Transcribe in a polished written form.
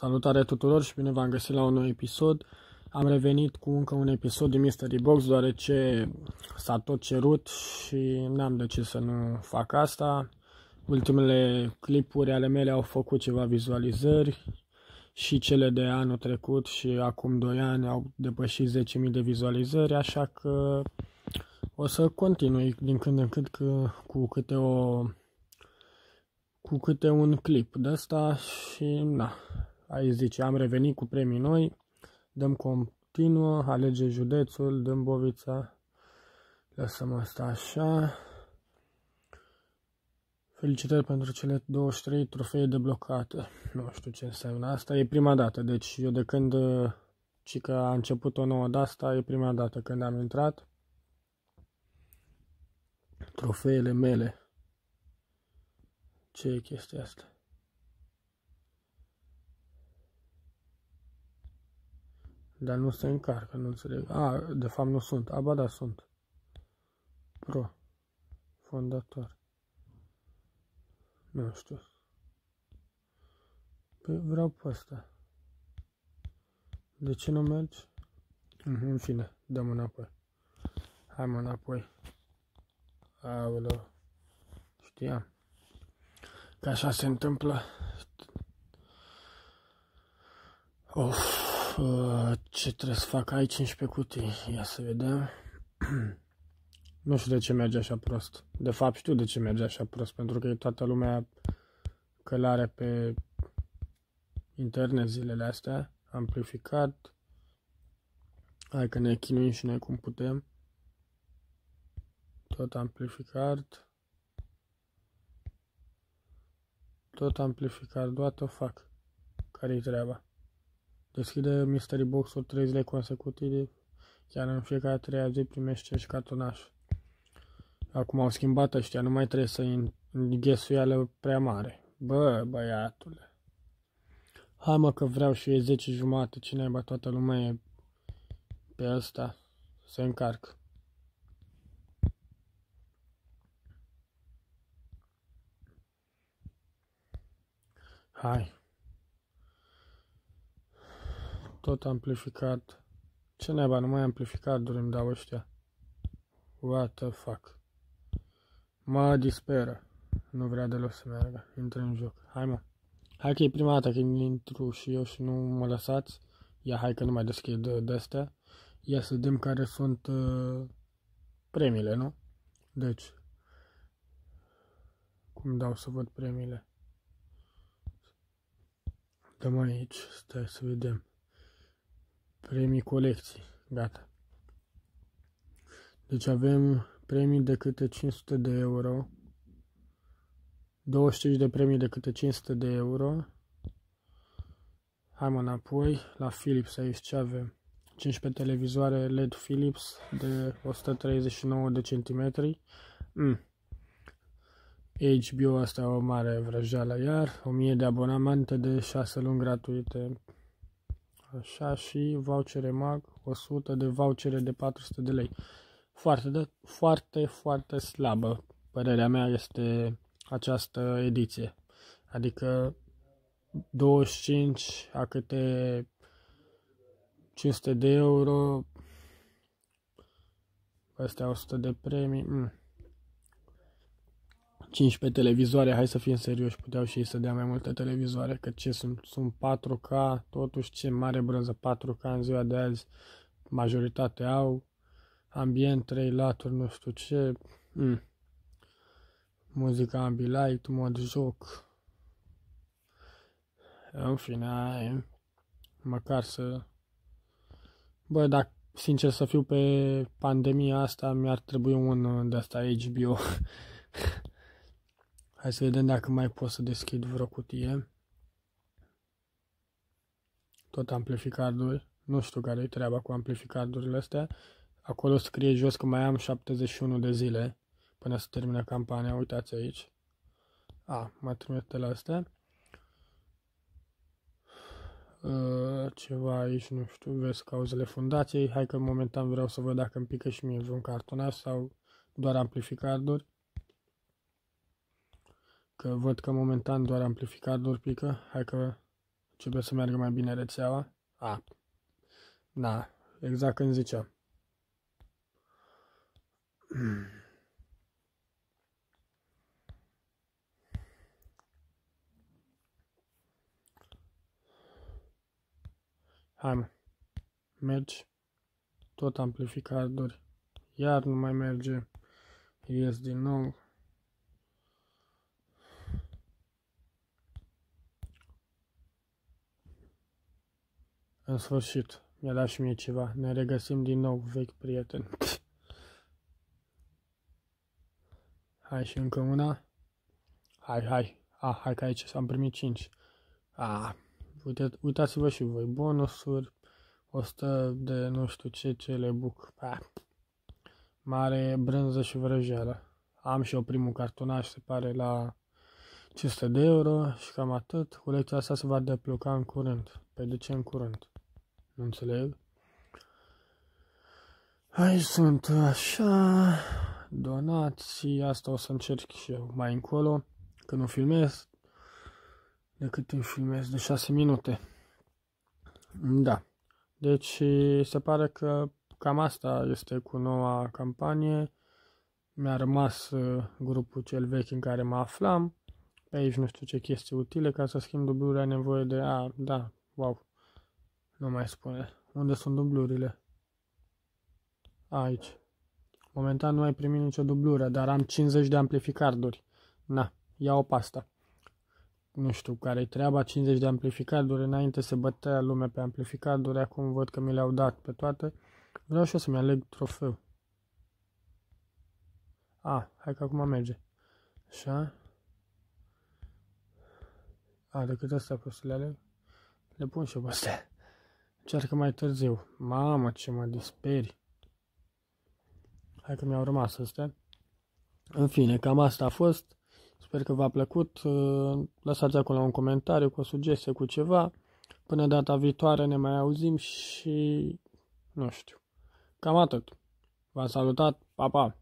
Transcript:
Salutare tuturor și bine v-am găsit la un nou episod. Am revenit cu încă un episod de Mystery Box, deoarece s-a tot cerut și n-am de ce să nu fac asta. Ultimele clipuri ale mele au făcut ceva vizualizări și cele de anul trecut și acum 2 ani au depășit 10.000 de vizualizări, așa că o să continui din când în când cu câte un clip de asta și na. Aici zice, am revenit cu premii noi, dăm continuă, alege județul, Dâmbovița, lăsăm asta așa. Felicitări pentru cele 23 trofee deblocate. Nu știu ce înseamnă asta, e prima dată, deci eu de când cică a început o nouă de-asta, e prima dată când am intrat. Trofeele mele. Ce e chestia asta? Dar nu se încarcă, nu înțeleg. De fapt nu sunt. Ba da, sunt. Pro. Fondator. Nu știu. Păi vreau pe ăsta. De ce nu mergi? În fine, dăm înapoi. Hai mă înapoi. Aoleu. Știam că așa se întâmplă. Ce trebuie să fac? Ai 15 cutii. Ia să vedem. Nu știu de ce merge așa prost. De fapt știu de ce merge așa prost. Pentru că e toată lumea călare pe internet zilele astea. Amplificat. Hai că ne chinuim și noi cum putem. Tot amplificat. Tot amplificat. What the fuck? Care-i treaba? Deschide Mystery Box-uri 3 zile consecutive. Chiar în fiecare 3 zi primești și cartonaș. Acum au schimbat ăștia, nu mai trebuie să înghesuială prea mare. Bă, băiatule. Hai mă că vreau și eu 10 jumate, cine aibă, toată lumea e pe ăsta. Se încarc. Hai. Tot amplificat. Ce naiba, nu mai amplificat, îmi dau ăștia. What the fuck. Mă disperă. Nu vrea deloc să meargă. Intră în joc. Hai mă. Hai că e prima dată când intru și eu și nu mă lăsați. Ia hai că nu mai deschid de-astea. Ia să vedem care sunt premiile, nu? Deci. Cum dau să văd premiile? Dăm aici. Stai să vedem. Premii colecții. Gata. Deci avem premii de câte 500 de euro. 25 de premii de câte 500 de euro. Hai mă înapoi. La Philips aici ce avem? 15 televizoare LED Philips de 139 de centimetri. HBO asta o mare vrăjeală iar. 1000 de abonamente de 6 luni gratuite. Așa și vouchere mag. 100 de vouchere de 400 de lei. Foarte slabă. Părerea mea este această ediție. Adică 25 a câte 500 de euro. Astea 100 de premii. 15 televizoare, hai să fim serioși, puteau și ei să dea mai multe televizoare, că ce sunt 4K, totuși ce mare brânză, 4K în ziua de azi, majoritatea au, ambient, 3 laturi, nu știu ce, muzica ambilight, mod joc, în fine, măcar să, bă, dacă sincer să fiu pe pandemia asta, mi-ar trebui un de asta HBO. Hai să vedem dacă mai pot să deschid vreo cutie. Tot amplificaduri. Nu știu care e treaba cu amplificadurile astea. Acolo scrie jos că mai am 71 de zile până să termină campania. Uitați aici. Mă trimite la astea. Ceva aici, nu știu, vezi cauzele fundației. Hai că momentan vreau să văd dacă îmi pică și mie vreun cartonaș sau doar amplificaduri. Că văd că momentan doar amplificaduri pică. Hai că începe să meargă mai bine rețeaua. Da, exact când ziceam. Hai mă, mergi, tot amplificadori, iar nu mai merge, ies din nou. În sfârșit, mi-a dat și mie ceva, ne regăsim din nou, vechi prieten. Hai și încă una. Hai că aici am primit 5. Uitați-vă și voi, bonusuri, 100 de nu știu ce celebook. Mare brânză și vrăjeală. Am și eu primul cartonaj, se pare, la 500 de euro și cam atât. Colecția asta se va debloca în curând. Păi de ce în curând? Nu înțeleg. Aici sunt așa, donații, asta o să încerc și eu mai încolo, că nu filmez, decât timp filmez de 6 minute. Da, deci se pare că cam asta este cu noua campanie. Mi-a rămas grupul cel vechi în care mă aflam, pe aici nu știu ce chestii utile, ca să schimb dublurile ai nevoie de, da, wow, nu mai spune, unde sunt dublurile? Aici. Momentan nu ai primit nicio dublură, dar am 50 de amplificarduri. Na, ia-o pe asta. Nu știu care-i treaba, 50 de amplificarduri. Înainte se bătea lumea pe amplificarduri, acum văd că mi le-au dat pe toate. Vreau și eu să-mi aleg trofeu. Hai că acum merge. Așa. Decât astea pot să le aleg. Le pun și eu pe astea. Încearcă mai târziu. Mamă, ce mă disperi. Hai că mi-au rămas astea. În fine, cam asta a fost. Sper că v-a plăcut. Lăsați acolo un comentariu cu o sugestie, cu ceva. Până data viitoare ne mai auzim și nu știu. Cam atât. V-am salutat. Pa, pa!